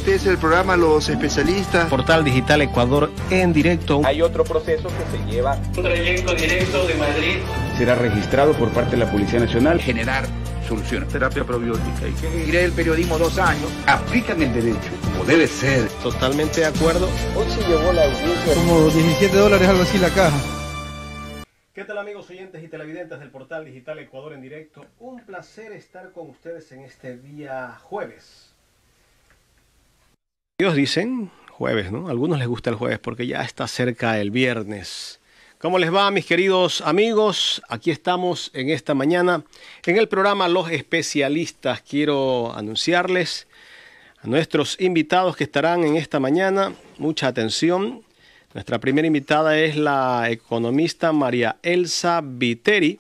Este es el programa Los Especialistas. Portal Digital Ecuador en directo. Hay otro proceso que se lleva. Un trayecto directo de Madrid. Será registrado por parte de la Policía Nacional. Generar soluciones. Terapia probiótica. Y que iré el periodismo 2 años. Aplican el derecho, como debe ser. Totalmente de acuerdo. Hoy se llevó la audiencia. Como $17, algo así la caja. ¿Qué tal, amigos oyentes y televidentes del Portal Digital Ecuador en directo? Un placer estar con ustedes en este día jueves. Ellos dicen jueves, ¿no? A algunos les gusta el jueves porque ya está cerca el viernes. ¿Cómo les va, mis queridos amigos? Aquí estamos en esta mañana en el programa Los Especialistas. Quiero anunciarles a nuestros invitados que estarán en esta mañana. Mucha atención. Nuestra primera invitada es la economista María Elsa Viteri,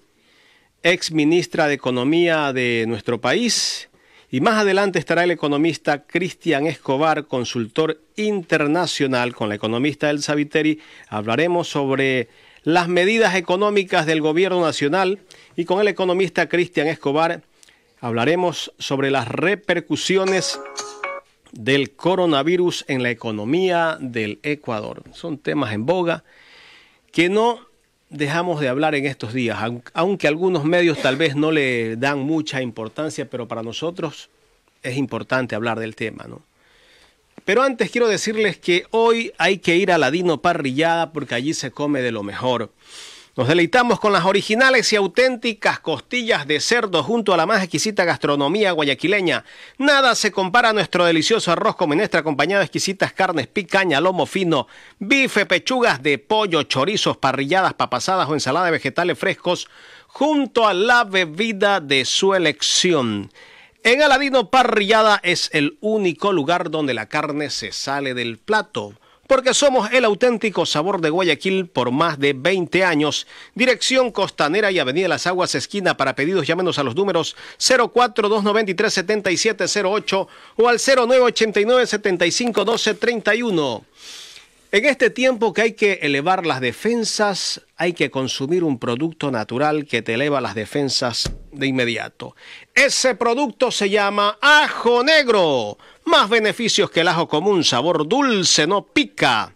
ex ministra de Economía de nuestro país. Y más adelante estará el economista Cristian Escobar, consultor internacional. Con la economista Elsa Viteri hablaremos sobre las medidas económicas del gobierno nacional. Y con el economista Cristian Escobar hablaremos sobre las repercusiones del coronavirus en la economía del Ecuador. Son temas en boga que no dejamos de hablar en estos días, aunque algunos medios tal vez no le dan mucha importancia, pero para nosotros es importante hablar del tema, ¿no? Pero antes quiero decirles que hoy hay que ir a la Dino Parrillada porque allí se come de lo mejor. Nos deleitamos con las originales y auténticas costillas de cerdo junto a la más exquisita gastronomía guayaquileña. Nada se compara a nuestro delicioso arroz con menestra acompañado de exquisitas carnes, picaña, lomo fino, bife, pechugas de pollo, chorizos, parrilladas, papasadas o ensalada de vegetales frescos junto a la bebida de su elección. En Aladino Parrillada es el único lugar donde la carne se sale del plato, porque somos el auténtico sabor de Guayaquil por más de 20 años. Dirección Costanera y Avenida Las Aguas, esquina. Para pedidos, llámenos a los números 04-293-7708 o al 0989-751231. En este tiempo que hay que elevar las defensas, hay que consumir un producto natural que te eleva las defensas de inmediato. Ese producto se llama ajo negro. Más beneficios que el ajo común, sabor dulce, no pica.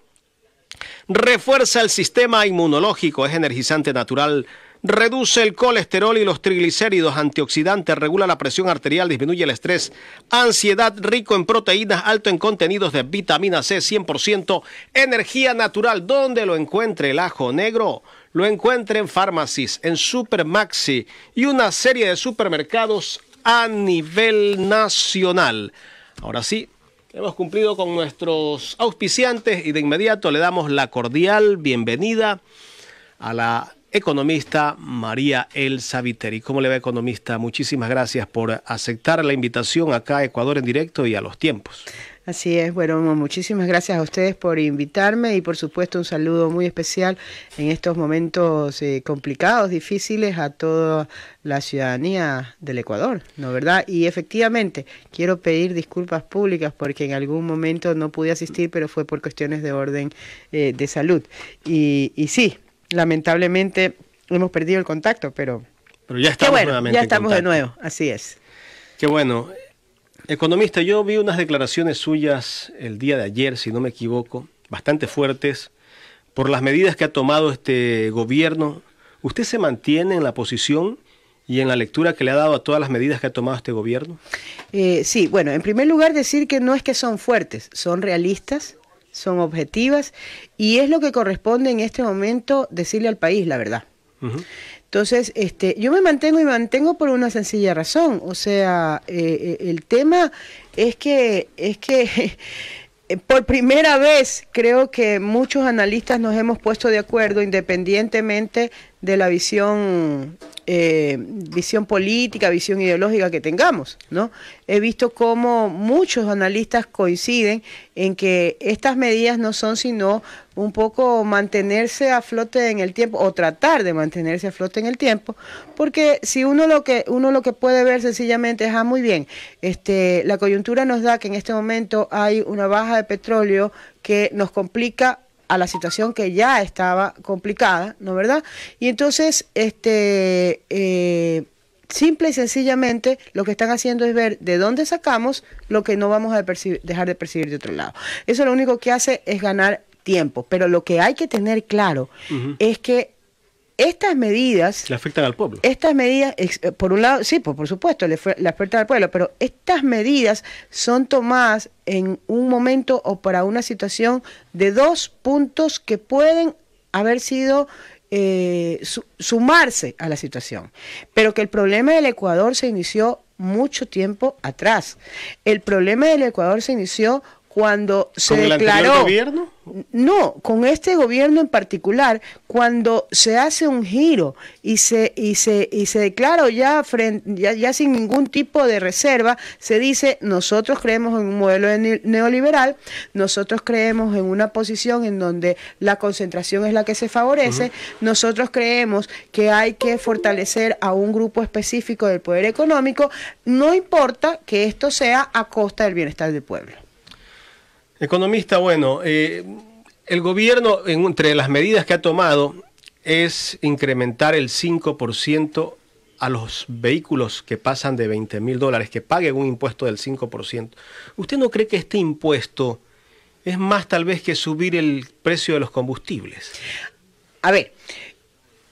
Refuerza el sistema inmunológico, es energizante natural. Reduce el colesterol y los triglicéridos, antioxidante, regula la presión arterial, disminuye el estrés, ansiedad, rico en proteínas, alto en contenidos de vitamina C, 100%, energía natural. ¿Dónde lo encuentre el ajo negro? Lo encuentre en Pharmacies, en Supermaxi y una serie de supermercados a nivel nacional. Ahora sí, hemos cumplido con nuestros auspiciantes y de inmediato le damos la cordial bienvenida a la economista María Elsa Viteri. ¿Cómo le va, economista? Muchísimas gracias por aceptar la invitación acá a Ecuador en directo y a los tiempos. Así es, bueno, muchísimas gracias a ustedes por invitarme y por supuesto un saludo muy especial en estos momentos complicados, difíciles a toda la ciudadanía del Ecuador, ¿no verdad? Y efectivamente quiero pedir disculpas públicas porque en algún momento no pude asistir, pero fue por cuestiones de orden de salud. Y sí, lamentablemente hemos perdido el contacto, pero ya estamos nuevamente. Ya estamos de nuevo, así es. Qué bueno. Economista, yo vi unas declaraciones suyas el día de ayer, si no me equivoco, bastante fuertes, por las medidas que ha tomado este gobierno. ¿Usted se mantiene en la posición y en la lectura que le ha dado a todas las medidas que ha tomado este gobierno? Sí, bueno, en primer lugar decir que no es que son fuertes, son realistas, son objetivas y es lo que corresponde en este momento decirle al país la verdad. Entonces, yo me mantengo por una sencilla razón. O sea, el tema es que por primera vez creo que muchos analistas nos hemos puesto de acuerdo independientemente de la visión política, visión ideológica que tengamos, ¿no? He visto cómo muchos analistas coinciden en que estas medidas no son sino un poco mantenerse a flote en el tiempo o tratar de mantenerse a flote en el tiempo, porque si uno lo que puede ver sencillamente es muy bien, la coyuntura nos da que en este momento hay una baja de petróleo que nos complica a la situación que ya estaba complicada, ¿no verdad? Y entonces simple y sencillamente lo que están haciendo es ver de dónde sacamos lo que no vamos a dejar de percibir de otro lado. Eso lo único que hace es ganar tiempo, pero lo que hay que tener claro es que estas medidas... Le afectan al pueblo. Estas medidas, por un lado, sí, por supuesto, le afectan al pueblo, pero estas medidas son tomadas en un momento o para una situación de dos puntos que pueden haber sido... sumarse a la situación, pero que el problema del Ecuador se inició mucho tiempo atrás. El problema del Ecuador se inició cuando se declaró... ¿Con el anterior gobierno? No, con este gobierno en particular, cuando se hace un giro y se declara ya sin ningún tipo de reserva, se dice, nosotros creemos en un modelo neoliberal, nosotros creemos en una posición en donde la concentración es la que se favorece, nosotros creemos que hay que fortalecer a un grupo específico del poder económico, no importa que esto sea a costa del bienestar del pueblo. Economista, bueno, el gobierno, entre las medidas que ha tomado, es incrementar el 5% a los vehículos que pasan de $20,000, que paguen un impuesto del 5%. ¿Usted no cree que este impuesto es más tal vez que subir el precio de los combustibles? A ver,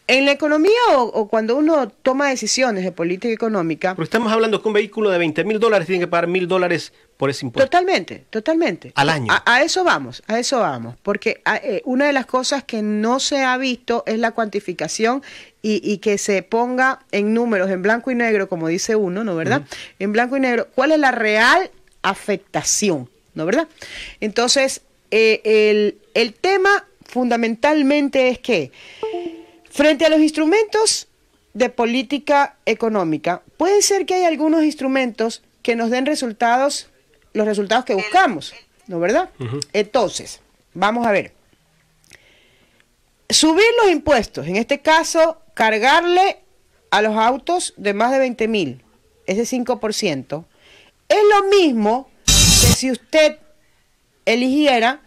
en la economía o cuando uno toma decisiones de política económica... Pero estamos hablando que un vehículo de $20,000 tiene que pagar $1,000 por ese impuesto. Totalmente. Al año. A eso vamos, porque una de las cosas que no se ha visto es la cuantificación y que se ponga en números, en blanco y negro, como dice uno, ¿no verdad? En blanco y negro, ¿cuál es la real afectación? ¿No verdad? Entonces, el tema fundamentalmente es que frente a los instrumentos de política económica, puede ser que hay algunos instrumentos que nos den los resultados que buscamos, ¿no verdad? Entonces, vamos a ver. Subir los impuestos, en este caso, cargarle a los autos de más de 20,000, ese 5%, es lo mismo que si usted eligiera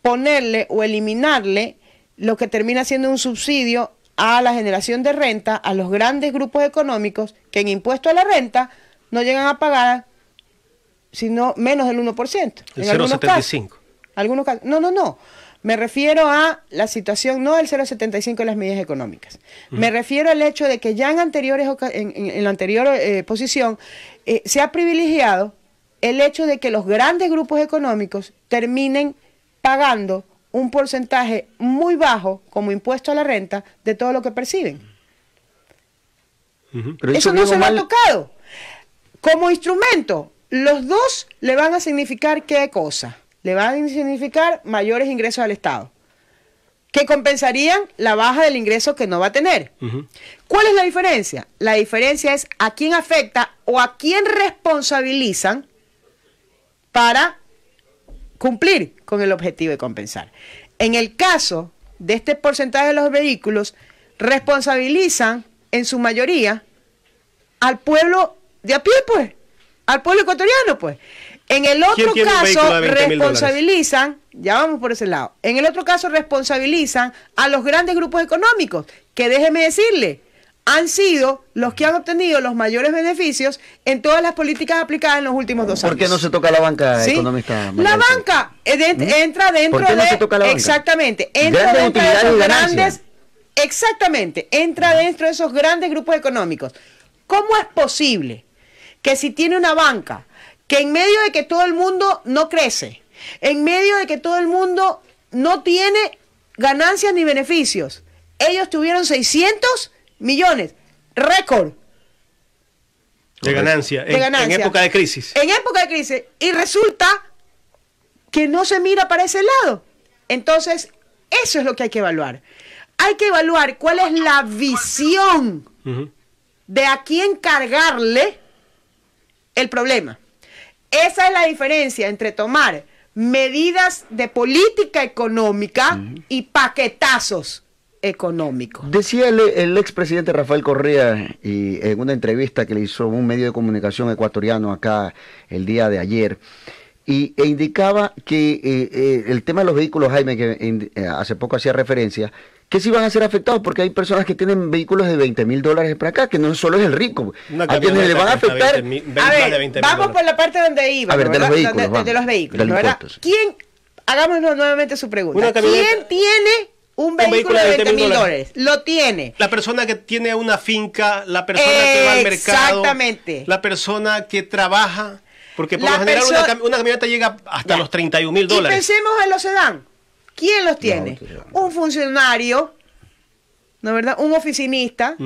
ponerle o eliminarle lo que termina siendo un subsidio a la generación de renta, a los grandes grupos económicos que en impuesto a la renta no llegan a pagar sino menos del 1%. El 0,75. Algunos casos. No. Me refiero a la situación, no del 0,75 de las medidas económicas. Me refiero al hecho de que ya en la anterior posición se ha privilegiado el hecho de que los grandes grupos económicos terminen pagando un porcentaje muy bajo como impuesto a la renta de todo lo que perciben. Pero eso no se lo ha tocado. Como instrumento, los dos le van a significar ¿qué cosa? Le van a significar mayores ingresos al Estado, que compensarían la baja del ingreso que no va a tener. ¿Cuál es la diferencia? La diferencia es a quién afecta o a quién responsabilizan para cumplir con el objetivo de compensar. En el caso de este porcentaje de los vehículos, responsabilizan en su mayoría al pueblo de a pie, pues, al pueblo ecuatoriano, pues. En el otro caso responsabilizan, ya vamos por ese lado, en el otro caso responsabilizan a los grandes grupos económicos, que déjeme decirle, han sido los que han obtenido los mayores beneficios en todas las políticas aplicadas en los últimos 2 años. ¿Por qué no se toca la banca, ¿sí? economista? La banca entra dentro ¿Por qué no se toca la banca? Exactamente, entra dentro de esos grandes, exactamente, entra dentro de esos grandes grupos económicos. ¿Cómo es posible que si tiene una banca que en medio de que todo el mundo no crece, en medio de que todo el mundo no tiene ganancias ni beneficios, ellos tuvieron 600 millones, récord de ganancia, en época de crisis? En época de crisis, y resulta que no se mira para ese lado. Entonces, eso es lo que hay que evaluar. Hay que evaluar cuál es la visión de a quién cargarle el problema. Esa es la diferencia entre tomar medidas de política económica y paquetazos económicos. Decía el expresidente Rafael Correa y en una entrevista que le hizo un medio de comunicación ecuatoriano acá el día de ayer, e indicaba que el tema de los vehículos, Jaime, que hace poco hacía referencia, que sí van a ser afectados, porque hay personas que tienen vehículos de $20,000 para acá, que no solo es el rico. A quienes le van a afectar. A ver, vamos por la parte donde iba. A ver, de los vehículos. De los vehículos, del ¿verdad? impuesto, sí. ¿Quién, hagámonos nuevamente su pregunta, ¿quién tiene un vehículo de $20,000? Lo tiene. La persona que tiene una finca, la persona que va al mercado. Exactamente. La persona que trabaja. Porque por lo general una camioneta llega hasta los $31,000. Y pensemos en los sedán. ¿Quién los tiene? Un funcionario, ¿no es verdad? Un oficinista,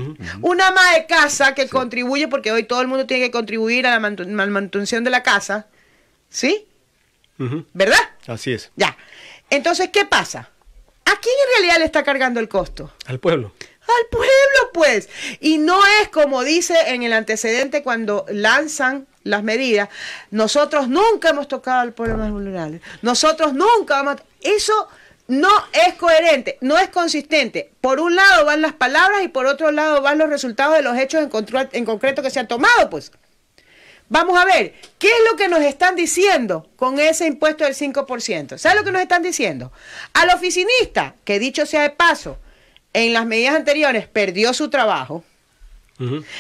una ama de casa que contribuye, porque hoy todo el mundo tiene que contribuir a la manutención de la casa, ¿sí? ¿Verdad? Así es. Ya. Entonces, ¿qué pasa? ¿A quién en realidad le está cargando el costo? Al pueblo. Al pueblo, pues. Y no es como dice en el antecedente cuando lanzan las medidas, nosotros nunca hemos tocado al pueblo más vulnerable. Nosotros nunca vamos a... Eso no es coherente, no es consistente. Por un lado van las palabras y por otro lado van los resultados de los hechos en concreto que se han tomado, pues. Vamos a ver, ¿qué es lo que nos están diciendo con ese impuesto del 5%? ¿Sabes lo que nos están diciendo? Al oficinista, que dicho sea de paso, en las medidas anteriores perdió su trabajo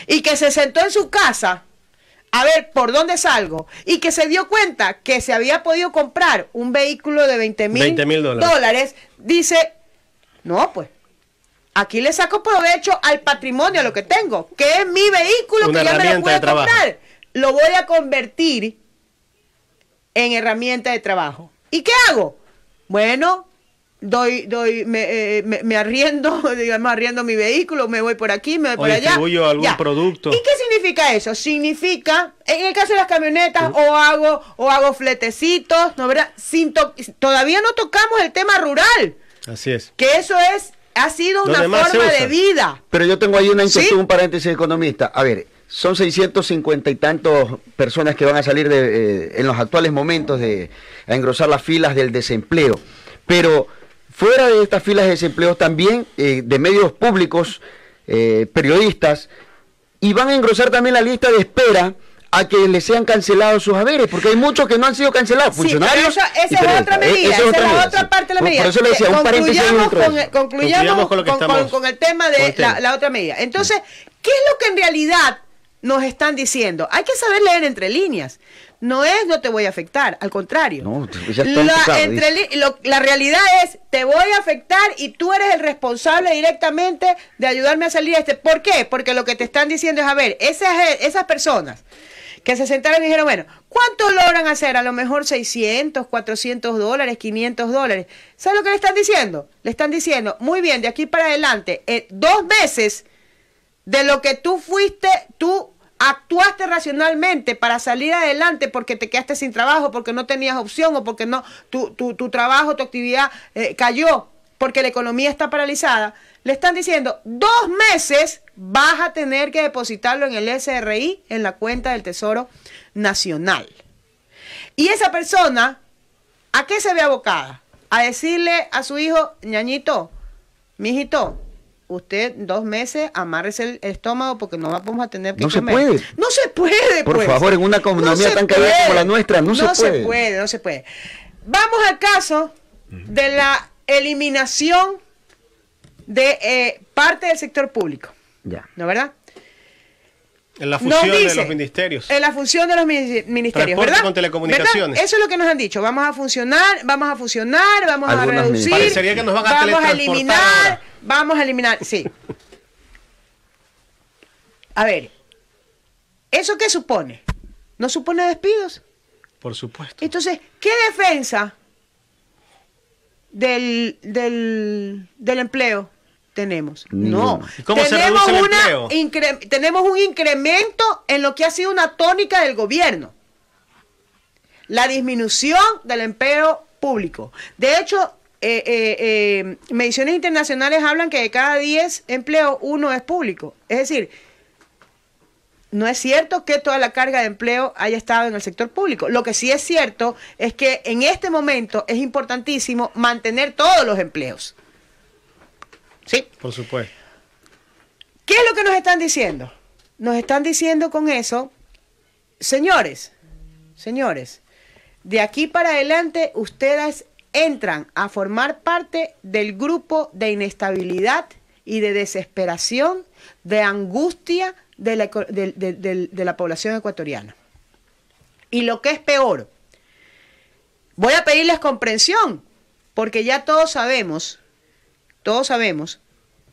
y que se sentó en su casa a ver por dónde salgo y que se dio cuenta que se había podido comprar un vehículo de $20,000, dice, no, pues, aquí le saco provecho al patrimonio, a lo que tengo, que es mi vehículo, que ya me lo puedo comprar. Lo voy a convertir en herramienta de trabajo. ¿Y qué hago? Bueno, me arriendo, digamos, arriendo mi vehículo, me voy por aquí, me voy por allá. Distribuyo algún producto. ¿Y qué significa eso? Significa, en el caso de las camionetas, o hago fletecitos, ¿no, verdad? Todavía no tocamos el tema rural. Así es. Que eso ha sido una forma de vida. Pero yo tengo ahí una inquietud, un paréntesis economista. A ver, son 650 y tantos personas que van a salir en los actuales momentos a engrosar las filas del desempleo. Pero fuera de estas filas de desempleo también de medios públicos, periodistas, y van a engrosar también la lista de espera a que les sean cancelados sus haberes, porque hay muchos que no han sido cancelados, funcionarios. Esa es otra medida, esa es la otra parte de la medida. Por eso le decía, un paréntesis concluyamos con el tema de la otra medida. Entonces, ¿qué es lo que en realidad nos están diciendo? Hay que saber leer entre líneas. No es no te voy a afectar, al contrario. No, ya está la realidad es te voy a afectar y tú eres el responsable directamente de ayudarme a salir de ¿Por qué? Porque lo que te están diciendo es, a ver, esas personas que se sentaron y dijeron, bueno, ¿cuánto logran hacer? A lo mejor $600, $400, $500. ¿Sabes lo que le están diciendo? Le están diciendo, muy bien, de aquí para adelante, 2 meses de lo que tú actuaste racionalmente para salir adelante porque te quedaste sin trabajo, porque no tenías opción o porque no tu trabajo, tu actividad cayó, porque la economía está paralizada, le están diciendo 2 meses vas a tener que depositarlo en el SRI, en la cuenta del Tesoro Nacional. Y esa persona, ¿a qué se ve abocada? A decirle a su hijo, ñañito, mijito, usted 2 meses amárrese el estómago porque no vamos a tener que comer. No se puede, Por favor, en una economía tan caída como la nuestra, no se puede. Vamos al caso de la eliminación de parte del sector público. Ya. ¿No, verdad? En la fusión de los ministerios. En la fusión de los ministerios, Transporte ¿verdad? con telecomunicaciones. ¿Verdad? Eso es lo que nos han dicho. Vamos a fusionar, vamos a reducir. Parecería que nos van a vamos a eliminar, sí. A ver, ¿eso qué supone? ¿No supone despidos? Por supuesto. Entonces, ¿qué defensa del empleo tenemos? No. ¿Cómo se reduce el empleo? Tenemos un incremento en lo que ha sido una tónica del gobierno. La disminución del empleo público. De hecho, mediciones internacionales hablan que de cada 10 empleos, 1 es público. Es decir, no es cierto que toda la carga de empleo haya estado en el sector público. Lo que sí es cierto es que en este momento es importantísimo mantener todos los empleos. Sí. Por supuesto. ¿Qué es lo que nos están diciendo? Nos están diciendo con eso, señores, de aquí para adelante ustedes entran a formar parte del grupo de inestabilidad y de desesperación, de angustia de la población ecuatoriana. Y lo que es peor, voy a pedirles comprensión, porque ya todos sabemos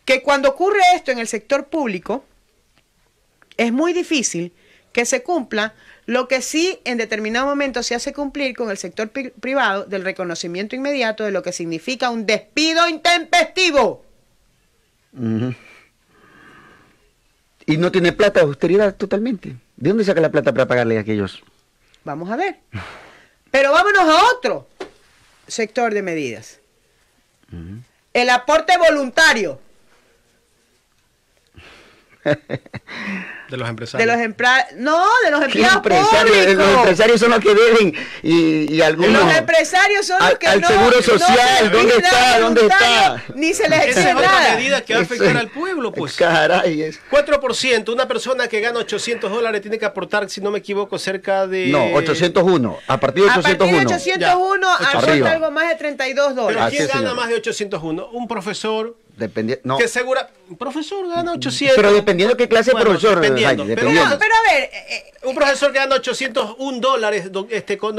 que cuando ocurre esto en el sector público, es muy difícil que se cumpla lo que sí en determinado momento se hace cumplir con el sector privado del reconocimiento inmediato de lo que significa un despido intempestivo. Y no tiene plata de austeridad totalmente. ¿De dónde saca la plata para pagarle a aquellos? Vamos a ver. Pero vámonos a otro sector de medidas. El aporte voluntario. De los empresarios. De los empleados públicos. Los empresarios son los que deben y algunos. Los empresarios son los que al seguro social, ¿dónde está? Ni se les exige Esa es nada. otra medida que va a afectar al pueblo, pues. Caray, 4%, una persona que gana $800 tiene que aportar, si no me equivoco, cerca de... No, 801, a partir de 801. A partir de 801 aporta algo más de $32. Pero ¿quién Así, gana más de 801? Un profesor... No. Que segura, un profesor gana 800. Pero dependiendo de qué clase de profesor. Dependiendo. Pero a ver, un profesor que gana $801,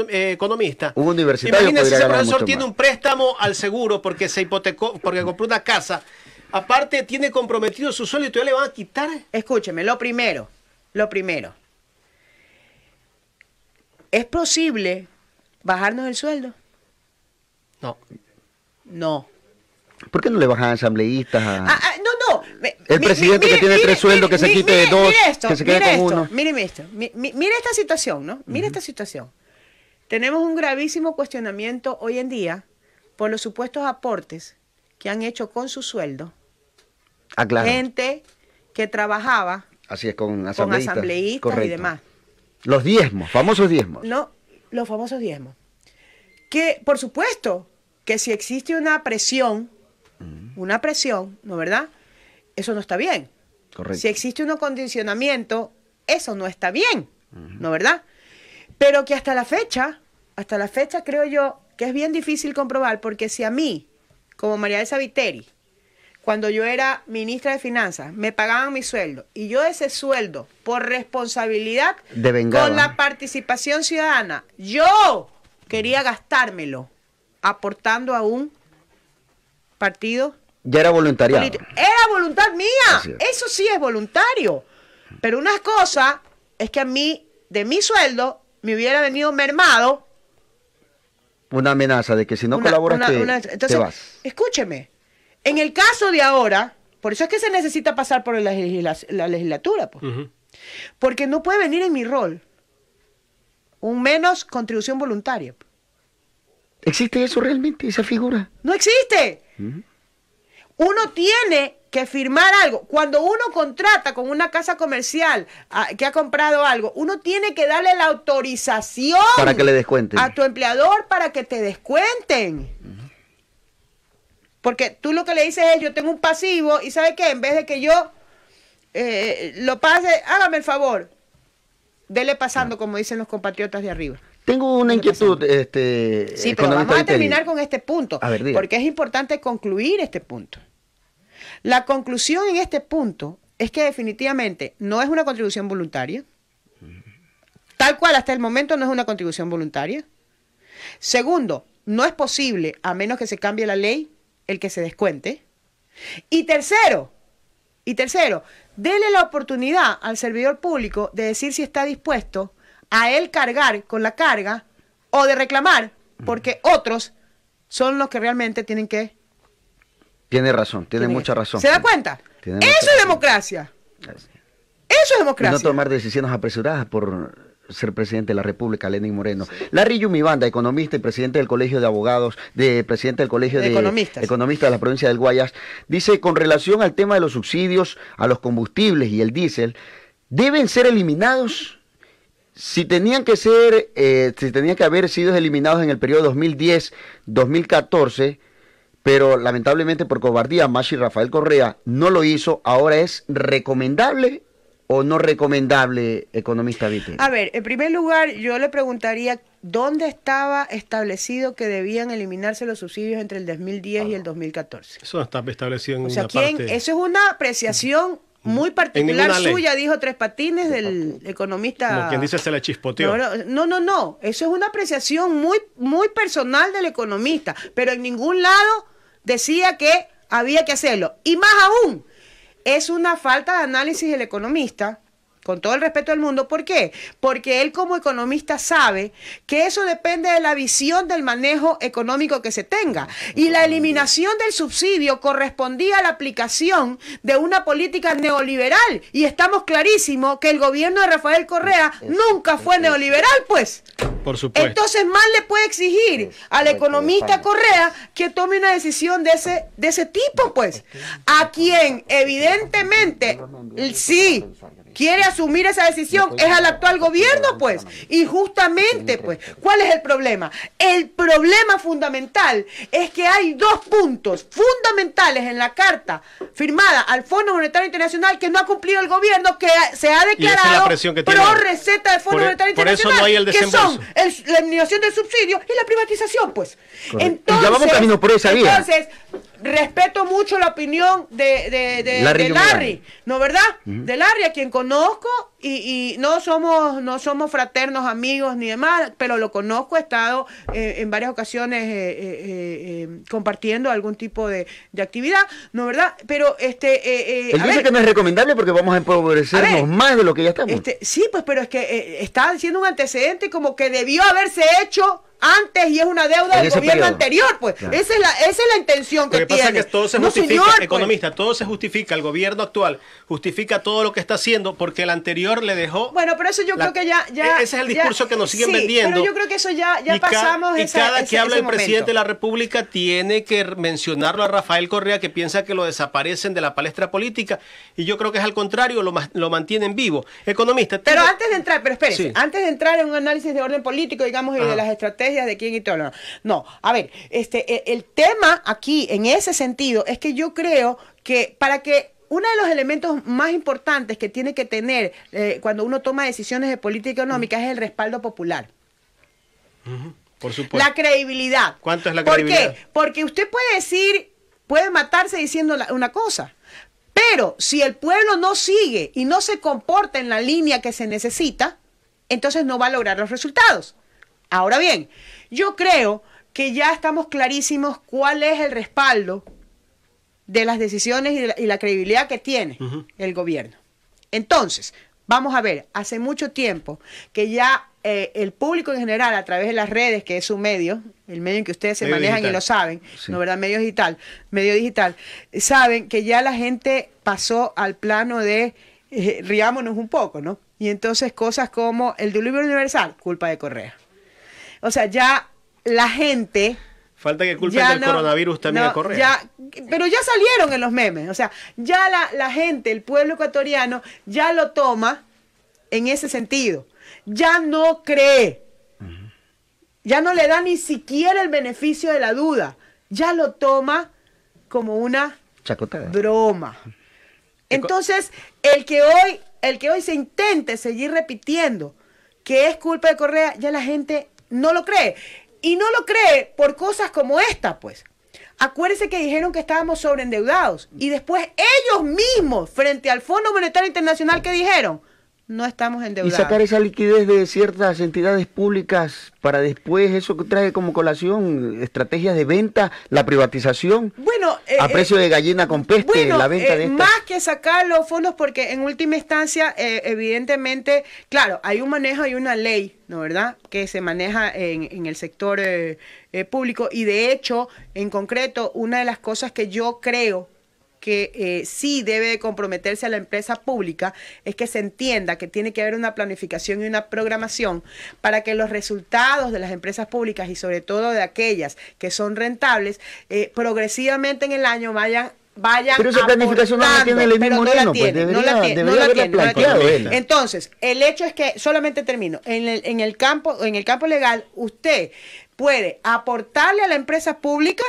economista. Un universitario. Imagínese, ese ganar profesor mucho tiene más. un préstamo al seguro porque se hipotecó, porque compró una casa. Aparte tiene comprometido su sueldo y todavía le van a quitar. Escúcheme, lo primero. ¿Es posible bajarnos el sueldo? No. ¿Por qué no le bajan a asambleístas? No. El presidente que tiene 3 sueldos, que se quite 2, que se quede con 1. Mire esta situación, ¿no? Mire esta situación. Tenemos un gravísimo cuestionamiento hoy en día por los supuestos aportes que han hecho con su sueldo. Claro. Gente que trabajaba así es, con asambleístas y demás. Los diezmos, famosos diezmos. No, los famosos diezmos. Que, por supuesto, que si existe una presión, ¿no verdad? Eso no está bien. Correcto. Si existe un condicionamiento, eso no está bien, ¿no verdad? Pero que hasta la fecha creo yo que es bien difícil comprobar, porque si a mí, como María Elsa Viteri, cuando yo era ministra de Finanzas, me pagaban mi sueldo, y yo ese sueldo, por responsabilidad con la participación ciudadana, yo quería gastármelo aportando a un partido. Ya era voluntariado. Era voluntad mía. Eso sí es voluntario. Pero una cosa es que a mí, de mi sueldo, me hubiera venido mermado. Una amenaza de que si no colaboras entonces, te vas. Escúcheme. En el caso de ahora, por eso es que se necesita pasar por la legislatura. Pues. Porque no puede venir en mi rol un menos contribución voluntaria. ¿Existe eso realmente, esa figura? No existe. Uno tiene que firmar algo. Cuando uno contrata con una casa comercial que ha comprado algo, uno tiene que darle la autorización para que le descuenten a tu empleador para que te descuenten. Porque tú lo que le dices es, yo tengo un pasivo y ¿sabe qué? En vez de que yo lo pase, hágame el favor, dele pasando, como dicen los compatriotas de arriba. Tengo una inquietud, sí, pero vamos a terminar con este punto, ver, porque es importante concluir este punto. La conclusión en este punto es que definitivamente no es una contribución voluntaria. Tal cual hasta el momento no es una contribución voluntaria. Segundo, no es posible, a menos que se cambie la ley, el que se descuente. Y tercero, dele la oportunidad al servidor público de decir si está dispuesto a él cargar con la carga o de reclamar, porque otros son los que realmente tienen que... Tiene razón, tiene mucha razón. ¿Se da cuenta? Eso es democracia. Eso es democracia. Y no tomar decisiones apresuradas por ser presidente de la República, Lenín Moreno. Larry Yumibanda, economista y presidente del Colegio de Abogados, presidente del Colegio de Economistas de la provincia del Guayas, dice, con relación al tema de los subsidios a los combustibles y el diésel, ¿deben ser eliminados? Si tenían que haber sido eliminados en el periodo 2010-2014, pero lamentablemente por cobardía Mashi Rafael Correa no lo hizo, ¿ahora es recomendable o no recomendable, economista Viteri? A ver, en primer lugar, yo le preguntaría dónde estaba establecido que debían eliminarse los subsidios entre el 2010 y el 2014. Eso no está establecido en O sea, ninguna parte. eso es una apreciación muy particular suya, dijo Tres Patines, del economista. Como quien dice, se le chispoteó. No. Eso es una apreciación muy personal del economista, pero en ningún lado decía que había que hacerlo. Y más aún, es una falta de análisis del economista, con todo el respeto del mundo. ¿Por qué? Porque él como economista sabe que eso depende de la visión del manejo económico que se tenga. Y la eliminación del subsidio correspondía a la aplicación de una política neoliberal. Y estamos clarísimos que el gobierno de Rafael Correa nunca fue neoliberal, pues. Por supuesto. Entonces, más le puede exigir al economista Correa que tome una decisión de ese tipo, pues. A quien evidentemente sí quiere asumir esa decisión es al actual gobierno, pues. Y justamente, pues, ¿cuál es el problema? El problema fundamental es que hay dos puntos fundamentales en la carta firmada al Fondo Monetario Internacional que no ha cumplido el gobierno, que se ha declarado pro receta del Fondo Monetario Internacional, por eso no hay el desembolso, que son la eliminación del subsidio y la privatización, pues. Entonces, y ya vamos camino por esa vía. Entonces, respeto mucho la opinión de Larry, ¿no verdad? De Larry, a quien conozco y no somos fraternos amigos ni demás, pero lo conozco, he estado en varias ocasiones compartiendo algún tipo de actividad, ¿no verdad? Pero él dice que no es recomendable porque vamos a empobrecernos más de lo que ya estamos. Sí, pues, pero es que está haciendo un antecedente como que debió haberse hecho antes y es una deuda del gobierno anterior, pues. Claro. Esa es la intención que tiene. Lo que pasa es que todo se justifica, economista, pues. Todo se justifica. El gobierno actual justifica todo lo que está haciendo porque el anterior le dejó. Bueno, pero eso yo creo que ya ese es el discurso que nos siguen vendiendo. Pero yo creo que eso ya pasamos. Y cada que habla el presidente de la República tiene que mencionarlo a Rafael Correa, que piensa que lo desaparecen de la palestra política. Y yo creo que es al contrario, lo mantienen vivo. Economista. Pero antes de entrar, espérese, antes de entrar en un análisis de orden político, digamos, y de las estrategias de quién y todo. No, a ver, el tema aquí, en ese sentido, es que yo creo que para que uno de los elementos más importantes que tiene que tener cuando uno toma decisiones de política económica es el respaldo popular. Por supuesto. La credibilidad. ¿Cuánto es la credibilidad? ¿Por qué? Porque usted puede matarse diciendo una cosa, pero si el pueblo no sigue y no se comporta en la línea que se necesita, entonces no va a lograr los resultados. Ahora bien, yo creo que ya estamos clarísimos cuál es el respaldo de las decisiones y la credibilidad que tiene el gobierno. Entonces, vamos a ver, hace mucho tiempo que ya el público en general, a través de las redes, que es su medio, el medio en que ustedes se manejan digital. Y lo saben, ¿no verdad? Medio digital, saben que ya la gente pasó al plano de riámonos un poco, ¿no? Y entonces cosas como el diluvio universal, culpa de Correa. O sea, ya la gente... Falta que culpen del coronavirus también a Correa. Pero ya salieron en los memes. O sea, ya la gente, el pueblo ecuatoriano, ya lo toma en ese sentido. Ya no cree. Ya no le da ni siquiera el beneficio de la duda. Ya lo toma como una chacotada, broma. Entonces, el que hoy se intente seguir repitiendo que es culpa de Correa, ya la gente no lo cree. Y no lo cree por cosas como esta, pues. Acuérdense que dijeron que estábamos sobreendeudados. Y después ellos mismos, frente al Fondo Monetario Internacional, ¿qué dijeron? No estamos endeudados. Y sacar esa liquidez de ciertas entidades públicas para después, eso que trae como colación estrategias de venta, la privatización, a precio de gallina con peste, la venta de estas. Más que sacar los fondos, porque en última instancia, evidentemente, claro, hay un manejo y una ley, ¿no verdad?, que se maneja en el sector público, y de hecho, en concreto, una de las cosas que yo creo que sí debe comprometerse a la empresa pública es que se entienda que tiene que haber una planificación y una programación para que los resultados de las empresas públicas y sobre todo de aquellas que son rentables, progresivamente en el año vayan pero esa planificación no la tiene el mismo Moreno, pues debería haberla planteado él. Entonces, el hecho es que, solamente termino, en el campo legal, usted puede aportarle a la empresa pública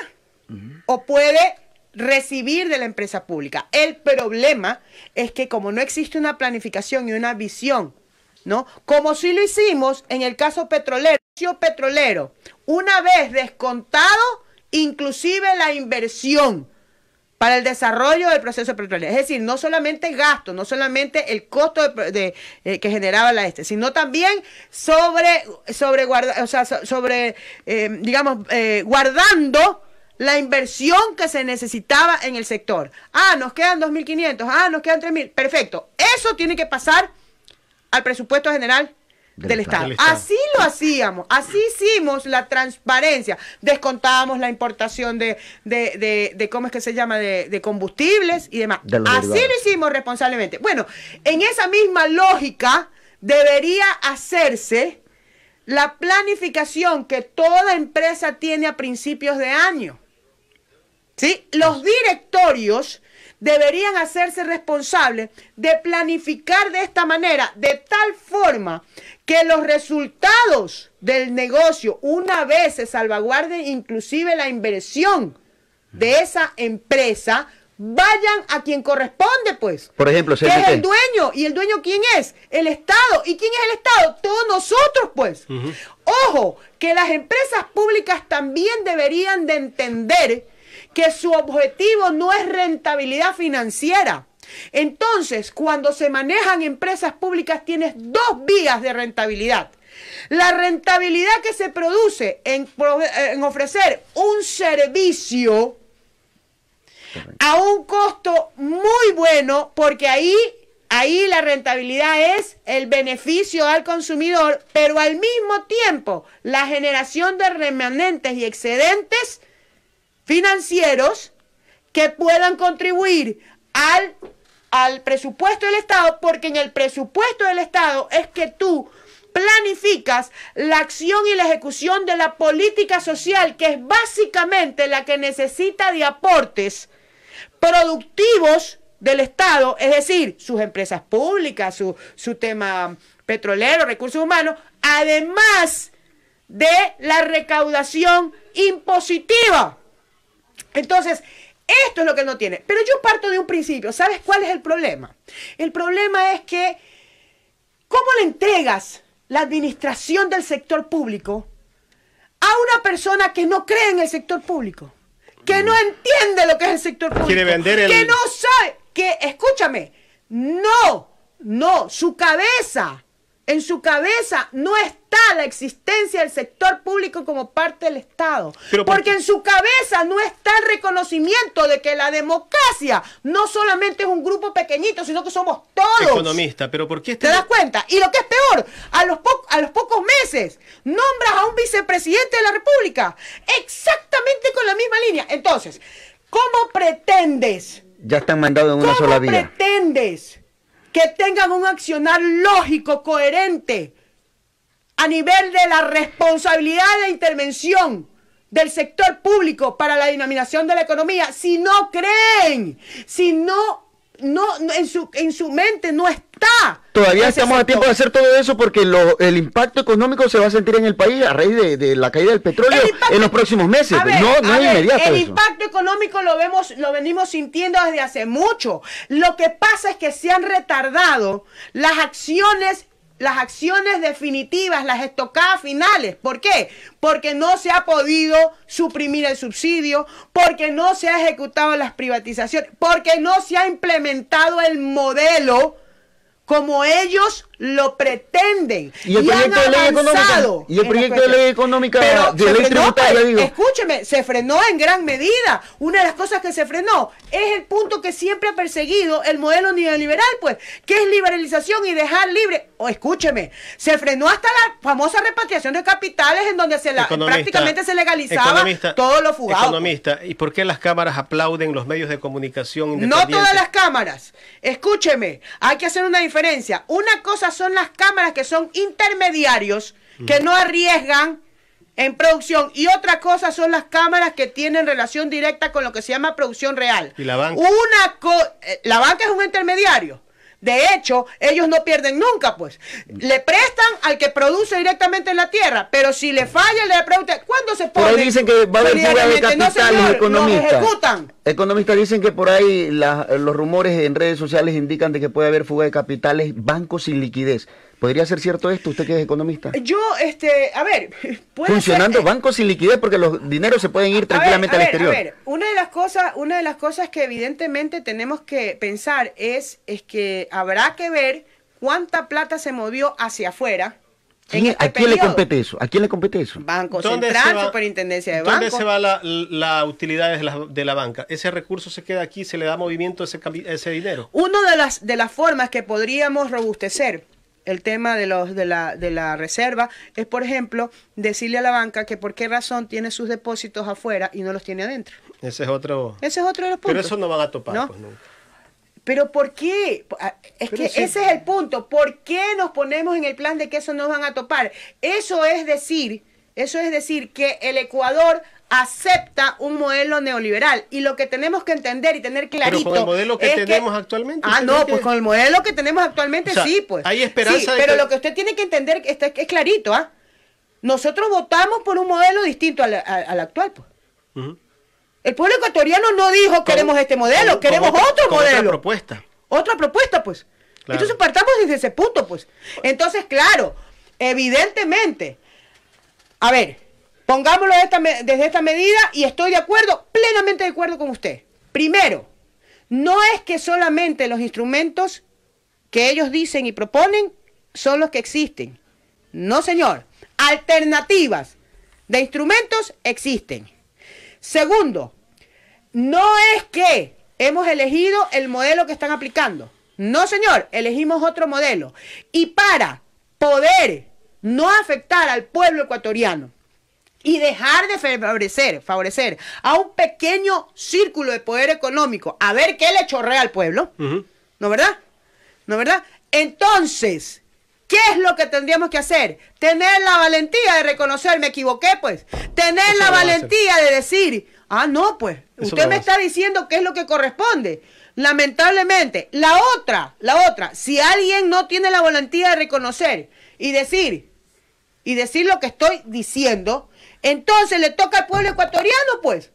o puede recibir de la empresa pública. El problema es que como no existe una planificación y una visión, ¿no? Como si lo hicimos en el caso petrolero, una vez descontado inclusive la inversión para el desarrollo del proceso petrolero. Es decir, no solamente gasto, no solamente el costo que generaba sino también guardando la inversión que se necesitaba en el sector. Nos quedan 2.500, nos quedan 3.000. Perfecto. Eso tiene que pasar al presupuesto general del Estado. Así lo hacíamos, así hicimos la transparencia. Descontábamos la importación de ¿cómo es que se llama? De combustibles y demás. Así lo hicimos responsablemente. Bueno, en esa misma lógica debería hacerse la planificación que toda empresa tiene a principios de año. ¿Sí? Los directorios deberían hacerse responsables de planificar de esta manera, de tal forma que los resultados del negocio, una vez se salvaguarden inclusive la inversión de esa empresa, vayan a quien corresponde, pues. Por ejemplo, que es el dueño. ¿Y el dueño quién es? El Estado. ¿Y quién es el Estado? Todos nosotros, pues. Ojo, que las empresas públicas también deberían de entender que su objetivo no es rentabilidad financiera. Entonces, cuando se manejan empresas públicas, tienes dos vías de rentabilidad. La rentabilidad que se produce en ofrecer un servicio a un costo muy bueno, porque ahí la rentabilidad es el beneficio al consumidor, pero al mismo tiempo la generación de remanentes y excedentes financieros que puedan contribuir al presupuesto del Estado, porque en el presupuesto del Estado es que tú planificas la acción y la ejecución de la política social, que es básicamente la que necesita de aportes productivos del Estado, es decir, sus empresas públicas, su tema petrolero, recursos humanos, además de la recaudación impositiva. Entonces, esto es lo que no tiene. Pero yo parto de un principio. ¿Sabes cuál es el problema? El problema es que, ¿cómo le entregas la administración del sector público a una persona que no cree en el sector público? Que no entiende lo que es el sector público. Quiere vender que no sabe, que, escúchame, su cabeza, en su cabeza no está la existencia del sector público como parte del Estado. Porque en su cabeza no está el reconocimiento de que la democracia no solamente es un grupo pequeñito, sino que somos todos. Economista, pero ¿por qué ¿Te das cuenta? Y lo que es peor, a los pocos meses nombras a un vicepresidente de la República exactamente con la misma línea. Entonces, ¿cómo pretendes? Ya están mandados en una sola vía. ¿Cómo pretendes que tengan un accionar lógico, coherente, a nivel de la responsabilidad de intervención del sector público para la dinamización de la economía, si no creen, si no en su mente no está? Todavía estamos a tiempo de hacer todo eso, porque el impacto económico se va a sentir en el país a raíz de la caída del petróleo en los próximos meses. No es inmediato. El impacto económico lo venimos sintiendo desde hace mucho. Lo que pasa es que se han retardado las acciones definitivas, las estocadas finales. ¿Por qué? Porque no se ha podido suprimir el subsidio, porque no se ha ejecutado las privatizaciones, porque no se ha implementado el modelo como ellos lo pretenden. Y el proyecto de ley económica. Y el proyecto de ley económica, de ley tributaria, digo. Escúcheme, se frenó en gran medida. Una de las cosas que se frenó es el punto que siempre ha perseguido el modelo neoliberal, pues, que es liberalización y dejar libre. Escúcheme, se frenó hasta la famosa repatriación de capitales, en donde prácticamente se legalizaba todo lo fugado. Economista, ¿y por qué las cámaras aplauden los medios de comunicación independientes? No todas las cámaras. Escúcheme, hay que hacer una diferencia. Una cosa son las cámaras que son intermediarios, que no arriesgan en producción, y otra cosa son las cámaras que tienen relación directa con lo que se llama producción real. ¿Y la banca? La banca es un intermediario, De hecho, ellos no pierden nunca, pues. Le prestan al que produce directamente en la tierra, pero si le falla el de la pregunta, ¿cuándo se pone? Por ahí dicen que va a haber fuga de capitales, no, señor, economistas. los ejecutan. Economistas dicen que por ahí los rumores en redes sociales indican de que puede haber fuga de capitales, bancos sin liquidez. ¿Podría ser cierto esto, usted que es economista? Yo, a ver, puede funcionando ser, bancos sin liquidez porque los dineros se pueden ir tranquilamente al exterior. A ver, una de las cosas que evidentemente tenemos que pensar es que habrá que ver cuánta plata se movió hacia afuera. ¿A quién le compete eso? ¿A quién le compete eso? Banco Central, Superintendencia de Bancos. ¿Dónde se va la utilidad de la banca? ¿Ese recurso se queda aquí, se le da movimiento a ese dinero? Una de las formas que podríamos robustecer el tema de la reserva es, por ejemplo, decirle a la banca que por qué razón tiene sus depósitos afuera y no los tiene adentro. Ese es otro de los puntos. Pero eso no van a topar, ¿no? Pues, nunca. Pero ¿por qué? Ese es el punto. ¿Por qué nos ponemos en el plan de que eso no van a topar? Eso es decir que el Ecuador acepta un modelo neoliberal, y lo que tenemos que entender y tener clarito. Pero con el modelo que tenemos actualmente. Pues con el modelo que tenemos actualmente, o sea, sí, pues. Hay esperanza sí, de pero que... lo que usted tiene que entender es clarito, ¿ah? Nosotros votamos por un modelo distinto al actual, pues. El pueblo ecuatoriano no dijo queremos este modelo, queremos otro modelo. Otra propuesta. Otra propuesta, pues. Claro. Entonces partamos desde ese punto, pues. Entonces, claro, evidentemente, a ver, pongámoslo desde esta medida, y estoy de acuerdo, plenamente de acuerdo con usted. Primero, no es que solamente los instrumentos que ellos dicen y proponen son los que existen. No, señor. Alternativas de instrumentos existen. Segundo, no es que hemos elegido el modelo que están aplicando. No, señor, elegimos otro modelo. Y para poder no afectar al pueblo ecuatoriano y dejar de favorecer a un pequeño círculo de poder económico, a ver qué le chorrea al pueblo, ¿no verdad? ¿No verdad? Entonces, ¿qué es lo que tendríamos que hacer? Tener la valentía de reconocer, me equivoqué, pues. Tener la valentía de decir, no, pues, usted me está diciendo qué es lo que corresponde. Lamentablemente, la otra, si alguien no tiene la valentía de reconocer y decir lo que estoy diciendo, entonces le toca al pueblo ecuatoriano, pues.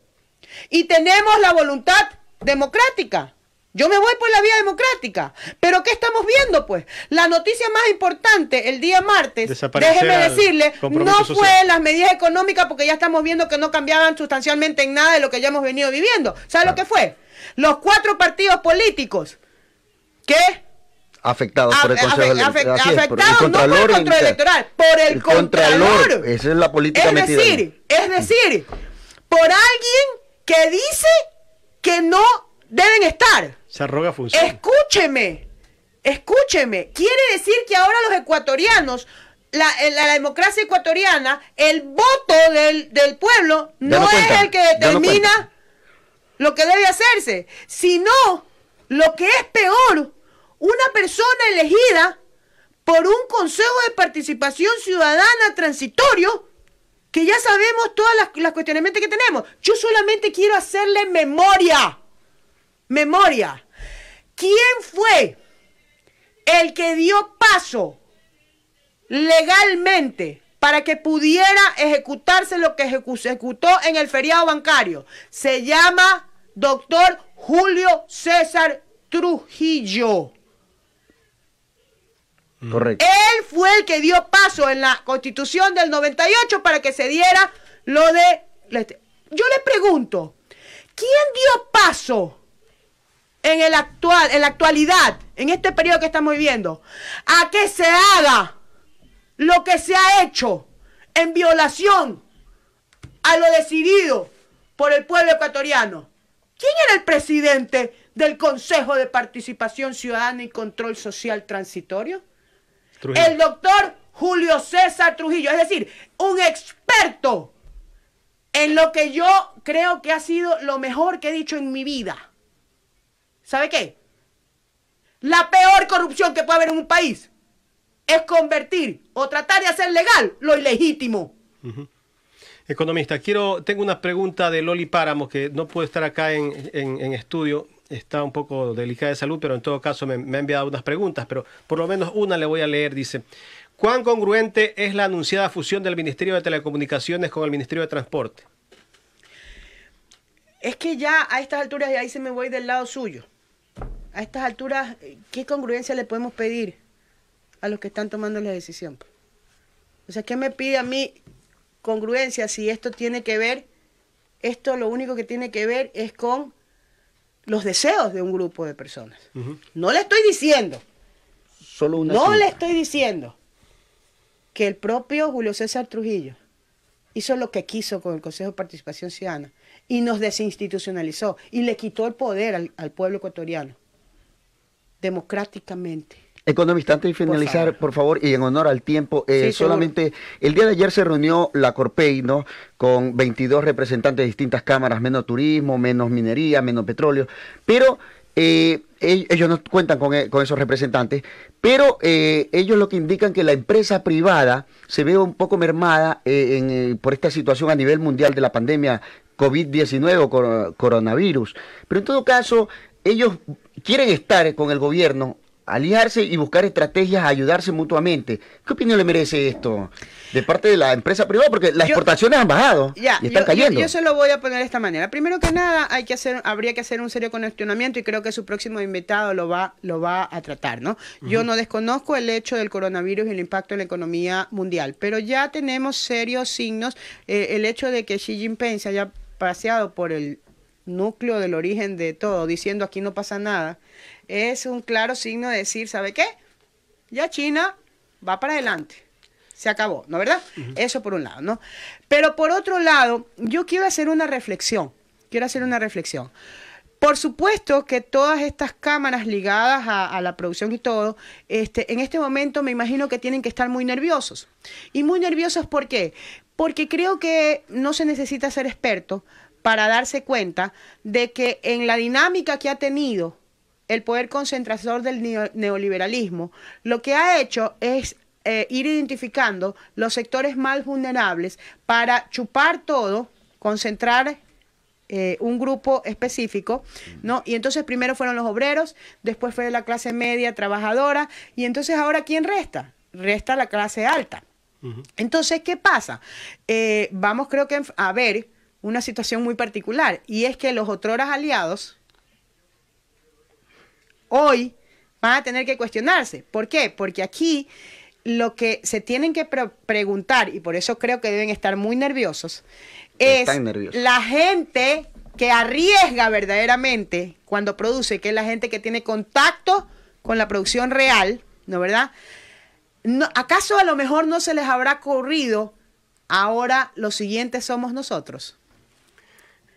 Y tenemos la voluntad democrática. Yo me voy por la vía democrática. Pero ¿qué estamos viendo, pues? La noticia más importante el día martes, déjeme decirle, no fue las medidas económicas, porque ya estamos viendo que no cambiaban sustancialmente en nada de lo que ya hemos venido viviendo. ¿Sabe lo que fue? Los 4 partidos políticos que... afectados por el Consejo Electoral. Afectados no por el control electoral, por el Contralor. Esa es la política metida ahí. Es decir, por alguien que dice que no deben estar. Se arroga función. Escúcheme. Quiere decir que ahora los ecuatorianos, la democracia ecuatoriana, el voto del pueblo no es el que determina lo que debe hacerse, sino lo que es peor, una persona elegida por un Consejo de Participación Ciudadana transitorio, que ya sabemos todas las cuestionamientos que tenemos. Yo solamente quiero hacerle memoria. ¿Quién fue el que dio paso legalmente para que pudiera ejecutarse lo que ejecutó en el feriado bancario? Se llama doctor Julio César Trujillo. Correcto. Él fue el que dio paso en la Constitución del 98 para que se diera lo de... Yo le pregunto, ¿quién dio paso en la actualidad, en este periodo que estamos viviendo, a que se haga lo que se ha hecho en violación a lo decidido por el pueblo ecuatoriano? ¿Quién era el presidente del Consejo de Participación Ciudadana y Control Social Transitorio? Trujillo. El doctor Julio César Trujillo, es decir, un experto en lo que yo creo que ha sido lo mejor que he dicho en mi vida. ¿Sabe qué? La peor corrupción que puede haber en un país es convertir o tratar de hacer legal lo ilegítimo. Economista, tengo una pregunta de Loli Páramo, que no puede estar acá en estudio. está un poco delicada de salud, pero en todo caso me ha enviado unas preguntas, pero por lo menos una le voy a leer. Dice, ¿cuán congruente es la anunciada fusión del Ministerio de Telecomunicaciones con el Ministerio de Transporte? Es que ya a estas alturas, y ahí se me voy del lado suyo, a estas alturas, ¿qué congruencia le podemos pedir a los que están tomando la decisión? O sea, ¿qué me pide a mí congruencia si esto tiene que ver, esto lo único que tiene que ver es con los deseos de un grupo de personas? No le estoy diciendo, le estoy diciendo que el propio Julio César Trujillo hizo lo que quiso con el Consejo de Participación Ciudadana y nos desinstitucionalizó y le quitó el poder al pueblo ecuatoriano democráticamente. Economista, antes de finalizar, por favor, y en honor al tiempo, Sí, solamente el día de ayer se reunió la Corpey, ¿no?, con 22 representantes de distintas cámaras, menos turismo, menos minería, menos petróleo, pero ellos no cuentan con esos representantes, pero ellos lo que indican que la empresa privada se ve un poco mermada por esta situación a nivel mundial de la pandemia COVID-19 o coronavirus. Pero en todo caso, ellos quieren estar con el gobierno, aliarse y buscar estrategias, ayudarse mutuamente. ¿Qué opinión le merece esto de parte de la empresa privada? Porque las exportaciones han bajado y están cayendo. Yo se lo voy a poner de esta manera. Primero que nada, habría que hacer un serio cuestionamiento y creo que su próximo invitado lo va a tratar, ¿no? Yo no desconozco el hecho del coronavirus y el impacto en la economía mundial, pero ya tenemos serios signos. El hecho de que Xi Jinping se haya paseado por el núcleo del origen de todo, diciendo aquí no pasa nada, es un claro signo de decir, ¿sabe qué? Ya China va para adelante. Se acabó, ¿no, verdad? Eso por un lado, ¿no? Pero por otro lado, yo quiero hacer una reflexión. Por supuesto que todas estas cámaras ligadas a la producción y todo, en este momento me imagino que tienen que estar muy nerviosos. Y muy nerviosos, ¿por qué? Porque creo que no se necesita ser experto para darse cuenta de que en la dinámica que ha tenido el poder concentrador del neoliberalismo, lo que ha hecho es ir identificando los sectores más vulnerables para chupar todo, concentrar un grupo específico, ¿no? Y entonces primero fueron los obreros, después fue la clase media trabajadora, y entonces ahora ¿quién resta? Resta la clase alta. Entonces, ¿qué pasa? Vamos, creo que a ver una situación muy particular, y es que los otroras aliados hoy van a tener que cuestionarse. ¿Por qué? Porque aquí lo que se tienen que preguntar, y por eso creo que deben estar muy nerviosos, es la gente que arriesga verdaderamente cuando produce, que es la gente que tiene contacto con la producción real, ¿no, verdad? No, ¿acaso a lo mejor no se les habrá ocurrido ahora los siguientes somos nosotros?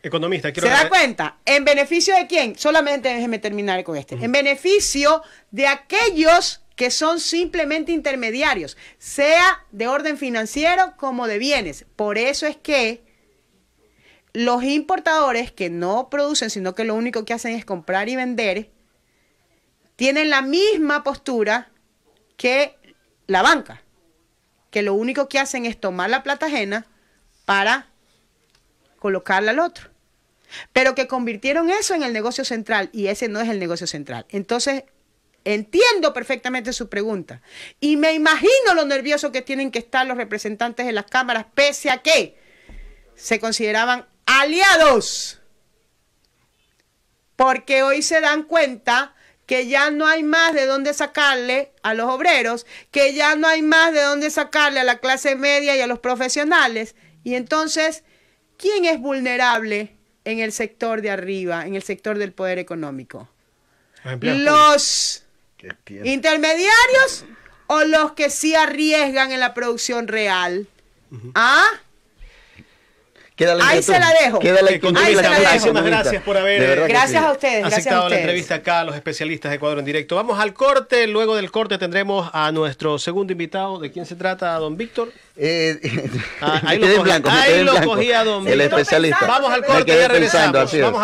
Economista, ¿Se da cuenta? ¿En beneficio de quién? Solamente déjeme terminar con este. En beneficio de aquellos que son simplemente intermediarios, sea de orden financiero como de bienes. Por eso es que los importadores que no producen, sino que lo único que hacen es comprar y vender, tienen la misma postura que la banca, que lo único que hacen es tomar la plata ajena para colocarla al otro. Pero que convirtieron eso en el negocio central, y ese no es el negocio central. Entonces, entiendo perfectamente su pregunta y me imagino lo nervioso que tienen que estar los representantes de las cámaras, pese a que se consideraban aliados, porque hoy se dan cuenta que ya no hay más de dónde sacarle a los obreros, que ya no hay más de dónde sacarle a la clase media y a los profesionales. Y entonces, ¿quién es vulnerable en el sector de arriba, en el sector del poder económico? ¿Los intermediarios o los que sí arriesgan en la producción real? ¿Ah? Ahí se la dejo. Muchísimas gracias por haber gracias a ustedes, aceptado la entrevista acá a los especialistas de Ecuador en Directo. Vamos al corte. Luego del corte tendremos a nuestro segundo invitado. ¿De quién se trata, don Víctor? Ahí lo cogía don Víctor, el especialista. Vamos al corte, ya regresamos.